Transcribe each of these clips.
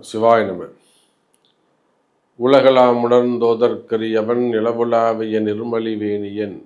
சிவாய நம. உலகலாம் உணர்ந்தோதற்கரியவன் நிலவுலாவிய நிர்மலி வேணியன்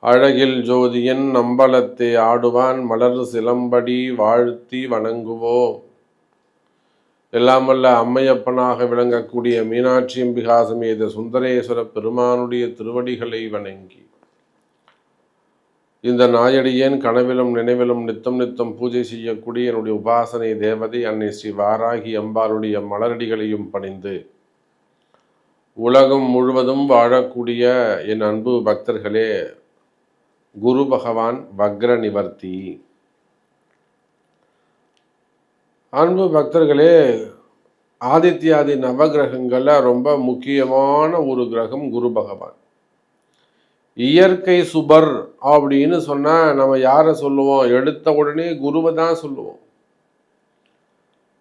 அழகில் ஜோதியன் அம்பலத்தை ஆடுவான் மலர் சிலம்படி வாழ்த்தி வணங்குவோம். எல்லாமல்ல அம்மையப்பனாக விளங்கக்கூடிய மீனாட்சி அம்பிகா சமேத சுந்தரேஸ்வர பெருமானுடைய திருவடிகளை வணங்கி இந்த நாயடியேன் கனவிலும் நினைவிலும் நித்தம் நித்தம் பூஜை செய்யக்கூடிய என்னுடைய உபாசனை தேவதை அன்னை ஸ்ரீ வாராகி அம்பாளுடைய மலரடிகளையும் பணிந்து உலகம் முழுவதும் வாழக்கூடிய என் அன்பு பக்தர்களே, குரு பகவான் வக்ர நிவர்த்தி. அன்பு பக்தர்களே, ஆதித்யாதி நவகிரகங்கள்ல ரொம்ப முக்கியமான ஒரு கிரகம் குரு பகவான். இயற்கை சுபர் அப்படின்னு சொன்னா நம்ம யாரை சொல்லுவோம்? எடுத்த உடனே குருவை தான் சொல்லுவோம்.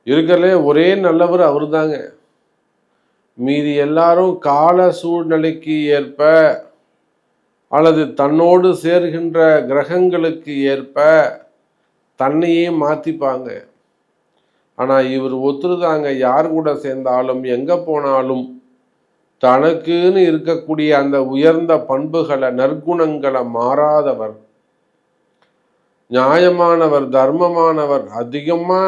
இருக்கிறதுலே ஒரே நல்லவர் அவரு தாங்க. மீதி எல்லாரும் கால சூழ்நிலைக்கு ஏற்ப அல்லது தன்னோடு சேர்கின்ற கிரகங்களுக்கு ஏற்ப தன்னையே மாத்திப்பாங்க. ஆனா இவர் ஒத்துருதாங்க. யார் கூட சேர்ந்தாலும் எங்க போனாலும் தனக்குன்னு இருக்கக்கூடிய அந்த உயர்ந்த பண்புகளை நற்குணங்களை மாறாதவர், நியாயமானவர், தர்மமானவர். அதிகமா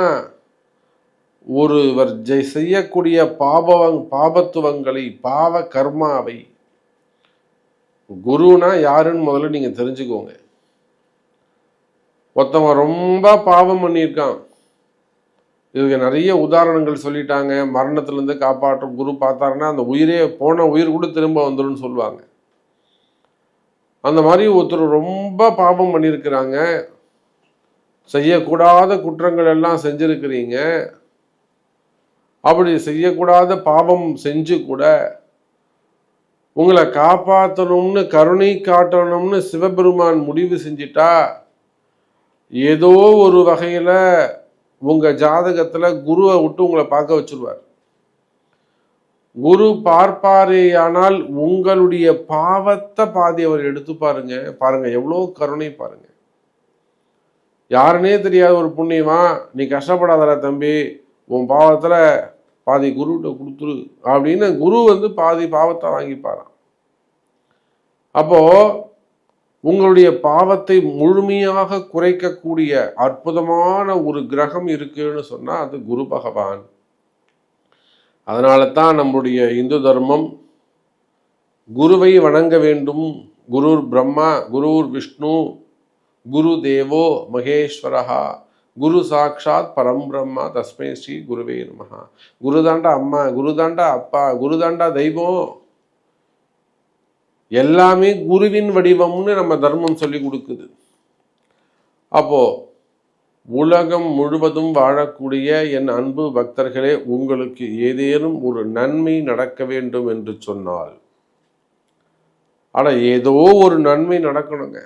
ஒருவர் செய்யக்கூடிய பாபத்துவங்களை பாவ கர்மாவை குருனா யாருன்னு முதல்ல நீங்க தெரிஞ்சுக்கோங்க. ஒருத்தவன் ரொம்ப பாவம் பண்ணியிருக்கான், இதுக்கு நிறைய உதாரணங்கள் சொல்லிட்டாங்க. மரணத்திலேருந்து காப்பாற்றும் குரு பார்த்தாருன்னா அந்த உயிரே போன உயிர் கூட திரும்ப வந்துடும் சொல்லுவாங்க. அந்த மாதிரி ஒருத்தர் ரொம்ப பாவம் பண்ணியிருக்கிறாங்க, செய்யக்கூடாத குற்றங்கள் எல்லாம் செஞ்சிருக்கிறீங்க. அப்படி செய்யக்கூடாத பாவம் செஞ்சு கூட உங்களை காப்பாற்றணும்னு கருணை காட்டணும்னு சிவபெருமான் முடிவு செஞ்சிட்டா ஏதோ ஒரு வகையில உங்க ஜாதகத்துல குருவை விட்டு உங்களை பார்க்க வச்சிருவார். குரு பார்ப்பாரேயானால் உங்களுடைய பாவத்தை பாதி அவர் எடுத்து பாருங்க. பாருங்க எவ்வளோ கருணை பாருங்க. யாருன்னே தெரியாத ஒரு புண்ணியமா, நீ கஷ்டப்படாதடா தம்பி, உன் பாவத்துல பாதி குருகிட்ட கொடுத்துரு அப்படின்னு குரு பாதி பாவத்தை வாங்கிப்பாராம். அப்போ உங்களுடைய பாவத்தை முழுமையாக குறைக்கக்கூடிய அற்புதமான ஒரு கிரகம் இருக்குன்னு சொன்னா அது குரு பகவான். அதனால தான் நம்முடைய இந்து தர்மம் குருவை வணங்க வேண்டும். குருர் பிரம்மா குருர் விஷ்ணு குரு தேவோ மகேஸ்வரஹா குரு சாட்சாத் பரம்பிரம்மா தஸ்மை ஸ்ரீ குருவே நமஹா. குருதாண்டா அம்மா, குருதாண்டா அப்பா, குருதாண்டா தெய்வம். எல்லாமே குருவின் வடிவம்னு நம்ம தர்மம் சொல்லி கொடுக்குது. அப்போ உலகம் முழுவதும் வாழக்கூடிய என் அன்பு பக்தர்களே, உங்களுக்கு ஏதேனும் ஒரு நன்மை நடக்க வேண்டும் என்று சொன்னால், ஆனா ஏதோ ஒரு நன்மை நடக்கணுங்க.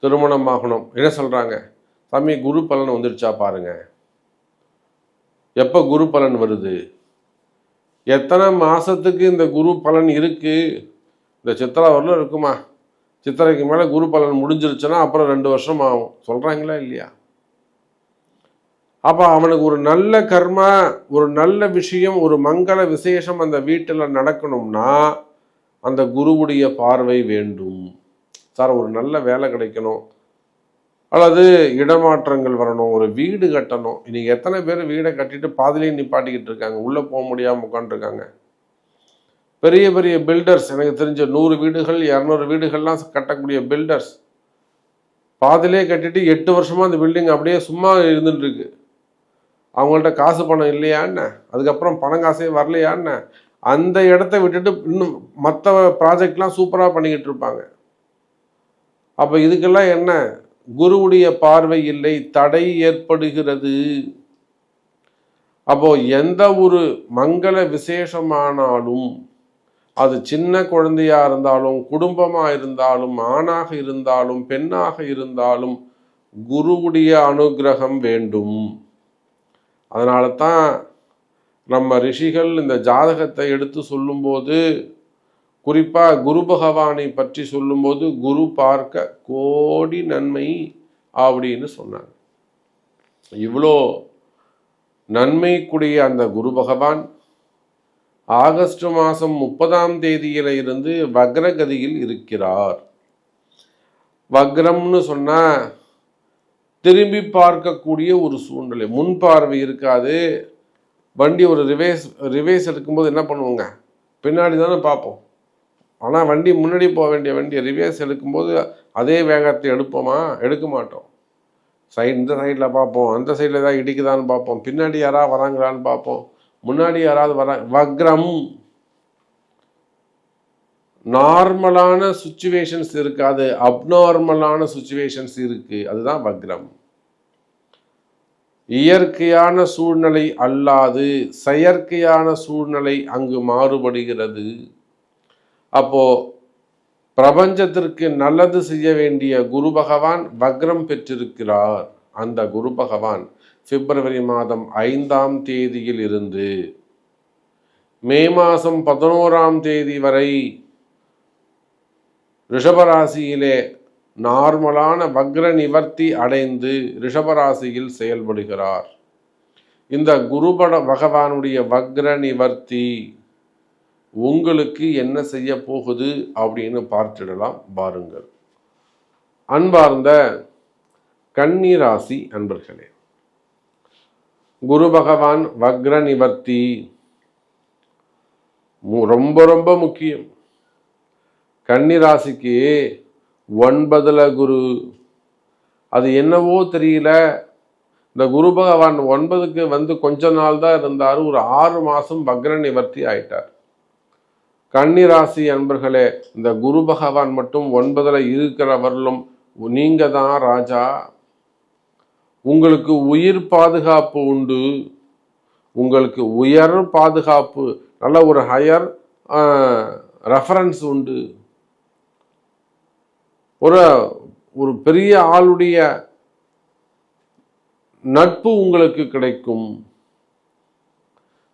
திருமணம் ஆகணும், என்ன சொல்றாங்க? சாமி குரு பலன் வந்துருச்சா பாருங்க. எப்ப குரு பலன் வருது? எத்தனை மாசத்துக்கு இந்த குரு பலன் இருக்கு? இந்த சித்திரை வரலும் இருக்குமா? சித்திரைக்கு மேலே குரு பலன் முடிஞ்சிருச்சுன்னா அப்புறம் 2 வருஷம் ஆகும் சொல்கிறாங்களா இல்லையா? அப்போ அவனுக்கு ஒரு நல்ல கர்மா, ஒரு நல்ல விஷயம், ஒரு மங்கள விசேஷம் அந்த வீட்டில் நடக்கணும்னா அந்த குருவுடைய பார்வை வேண்டும். சார் ஒரு நல்ல வேலை கிடைக்கணும், அல்லது இடமாற்றங்கள் வரணும், ஒரு வீடு கட்டணும். இன்னைக்கு எத்தனை பேர் வீடை கட்டிட்டு பாதிலேயே நிப்பாட்டிக்கிட்டு இருக்காங்க, உள்ளே போக முடியாமல் உட்காந்துருக்காங்க. பெரிய பெரிய பில்டர்ஸ், எனக்கு தெரிஞ்ச 100 வீடுகள் 200 வீடுகள்லாம் கட்டக்கூடிய பில்டர்ஸ் பாதிலே கட்டிட்டு 8 வருஷமா அந்த பில்டிங் அப்படியே சும்மா இருந்துட்டு இருக்கு. அவங்கள்ட்ட காசு பணம் இல்லையான்னு, அதுக்கப்புறம் பணம் காசே வரலையான்னு அந்த இடத்த விட்டுட்டு இன்னும் மற்ற ப்ராஜெக்ட்லாம் சூப்பராக பண்ணிக்கிட்டு இருப்பாங்க. அப்போ இதுக்கெல்லாம் என்ன? குருவுடைய பார்வை இல்லை, தடை ஏற்படுகிறது. அப்போ எந்த ஒரு மங்கள விசேஷமானாலும், அது சின்ன குழந்தையா இருந்தாலும், குடும்பமா இருந்தாலும், ஆணாக இருந்தாலும், பெண்ணாக இருந்தாலும் குருவுடைய அனுகிரகம் வேண்டும். அதனால தான் நம்ம ரிஷிகள் இந்த ஜாதகத்தை எடுத்து சொல்லும்போது, குறிப்பா குரு பகவானை பற்றி சொல்லும்போது, குரு பார்க்க கோடி நன்மை அப்படின்னு சொன்னாங்க. இவ்வளோ நன்மைக்குரிய அந்த குரு பகவான் ஆகஸ்ட் மாதம் 30ஆம் தேதியில இருந்து வக்ரகதியில் இருக்கிறார். வக்ரம்னு சொன்னா திரும்பி பார்க்கக்கூடிய ஒரு சூழ்நிலை, முன் பார்வை இருக்காது. வண்டி ஒரு ரிவேஸ் எடுக்கும்போது என்ன பண்ணுவோங்க, பின்னாடி தானே பார்ப்போம். ஆனால் வண்டி முன்னாடி போக வேண்டிய வண்டி ரிவேஸ் எடுக்கும்போது அதே வேகத்தை எடுப்போமா? எடுக்க மாட்டோம். இந்த சைடில் பார்ப்போம், அந்த சைடில் ஏதாவது இடிக்குதான்னு பார்ப்போம், பின்னாடி யாராவது வராங்களான்னு பார்ப்போம், முன்னாடி யாராவது வக்ரம். நார்மலான சுச்சுவேஷன்ஸ் இருக்காது, அப்நார்மலான சுச்சுவேஷன்ஸ் இருக்கு. அதுதான் வக்ரம். இயற்கையான சூழ்நிலை அல்லாது செயற்கையான சூழ்நிலை அங்கு மாறுபடுகிறது. அப்போ பிரபஞ்சத்திற்கு நல்லது செய்ய வேண்டிய குரு பகவான் வக்ரம் பெற்றிருக்கிறார். அந்த குரு பகவான் பிப்ரவரி மாதம் 5ஆம் தேதியில் இருந்து மே மாதம் 11ஆம் தேதி வரை ரிஷபராசியிலே நார்மலான வக்ர நிவர்த்தி அடைந்து ரிஷபராசியில் செயல்படுகிறார். இந்த குரு பகவானுடைய வக்ர நிவர்த்தி உங்களுக்கு என்ன செய்ய போகுது அப்படின்னு பார்த்துடலாம். பாருங்கள். அன்பார்ந்த கன்னி ராசி அன்பர்களே, குரு பகவான் வக்ர நிவர்த்தி ரொம்ப ரொம்ப முக்கியம். கன்னி ராசிக்கு 9ல் குரு. அது என்னவோ தெரியல, இந்த குரு பகவான் 9க்கு வந்து கொஞ்ச நாள் தான் இருந்தார். ஒரு 6 மாதம் வக்ர நிவர்த்தி ஆயிட்டார். கன்னிராசி அன்பர்களே, இந்த குரு பகவான் மட்டும் 9ல் இருக்கிறவர்களும் நீங்க தான் ராஜா. உங்களுக்கு உயிர் பாதுகாப்பு உண்டு, உங்களுக்கு உயர் பாதுகாப்பு, நல்ல ஒரு ஹையர் ரெஃபரன்ஸ் உண்டு. ஒரு பெரிய ஆளுடைய நட்பு உங்களுக்கு கிடைக்கும்.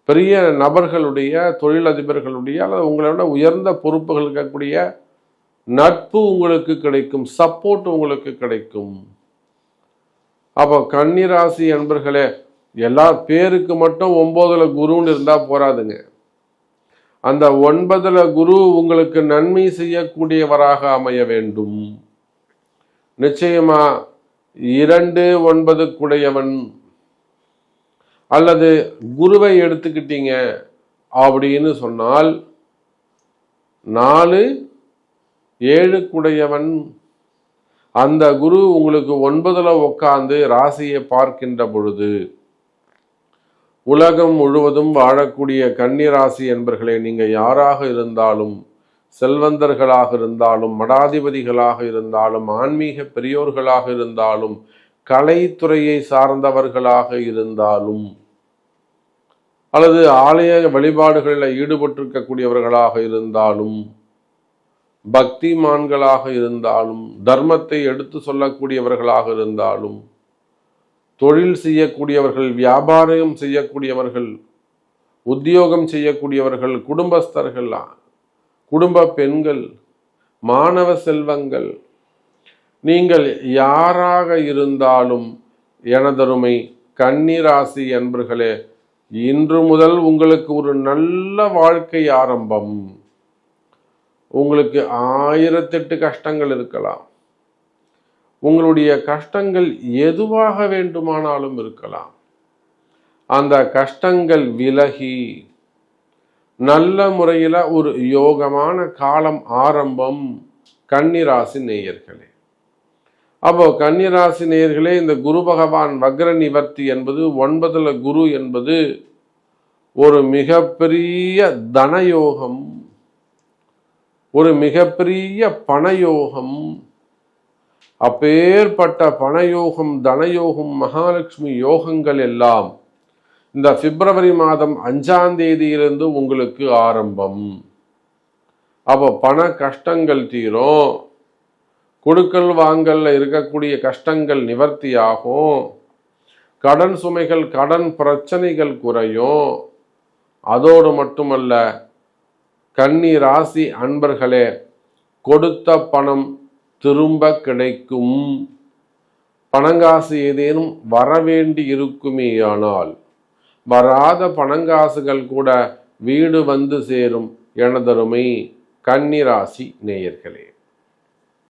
பெரிய நபர்களுடைய, தொழிலதிபர்களுடைய அல்லது உங்களோட உயர்ந்த பொறுப்புகள் இருக்கக்கூடிய நட்பு உங்களுக்கு கிடைக்கும், சப்போர்ட் உங்களுக்கு கிடைக்கும். அப்போ கன்னிராசி அன்பர்களே, எல்லா பேருக்கு மட்டும் 9ல் குருன்னு இருந்தா போராதுங்க. அந்த 9ல் குரு உங்களுக்கு நன்மை செய்யக்கூடியவராக அமைய வேண்டும். நிச்சயமா 2 9 அல்லது குருவை எடுத்துக்கிட்டீங்க அப்படின்னு சொன்னால் 4 7 அந்த குரு உங்களுக்கு 9ல் உட்கார்ந்து ராசியை பார்க்கின்ற பொழுது உலகம் முழுவதும் வாழக்கூடிய கன்னிராசி என்பர்களே, நீங்க யாராக இருந்தாலும், செல்வந்தர்களாக இருந்தாலும், மடாதிபதிகளாக இருந்தாலும், ஆன்மீக பெரியோர்களாக இருந்தாலும், கலைத்துறையை சார்ந்தவர்களாக இருந்தாலும், அல்லது ஆலய வழிபாடுகளில் ஈடுபட்டிருக்கக்கூடியவர்களாக இருந்தாலும், பக்திமான்களாக இருந்தாலும், தர்மத்தை எடுத்து சொல்லக்கூடியவர்களாக இருந்தாலும், தொழில் செய்யக்கூடியவர்கள், வியாபாரம் செய்யக்கூடியவர்கள், உத்தியோகம் செய்யக்கூடியவர்கள், குடும்பஸ்தர்கள், குடும்ப பெண்கள், மாணவ செல்வங்கள், நீங்கள் யாராக இருந்தாலும் எனதருமை கன்னிராசி என்பர்களே, இன்று முதல் உங்களுக்கு ஒரு நல்ல வாழ்க்கை ஆரம்பம். உங்களுக்கு 1008 கஷ்டங்கள் இருக்கலாம். உங்களுடைய கஷ்டங்கள் எதுவாக வேண்டுமானாலும் இருக்கலாம். அந்த கஷ்டங்கள் விலகி நல்ல முறையில் ஒரு யோகமான காலம் ஆரம்பம். கன்னிராசி நேயர்களே, அப்போ கன்னிராசி நேயர்களே, இந்த குரு பகவான் வக்ர நிவர்த்தி என்பது 9ல் குரு என்பது ஒரு மிகப்பெரிய தனயோகம், ஒரு மிகப்பெரிய பணயோகம். அப்பேற்பட்ட பணயோகம், தனயோகம், மகாலட்சுமி யோகங்கள் எல்லாம் இந்த பிப்ரவரி மாதம் 5ஆம் தேதியிலிருந்து உங்களுக்கு ஆரம்பம். அப்போ பண கஷ்டங்கள் தீரும், கொடுக்கல் வாங்கல்ல இருக்கக்கூடிய கஷ்டங்கள் நிவர்த்தியாகும், கடன் சுமைகள், கடன் பிரச்சனைகள் குறையும். அதோடு மட்டுமல்ல கன்னி ராசி அன்பர்களே, கொடுத்த பணம் திரும்ப கிடைக்கும். பணங்காசு ஏதேனும் வரவேண்டி இருக்குமேயானால் வராத பணங்காசுகள் கூட வீடு வந்து சேரும் எனதருமை கன்னிராசி நேயர்களே.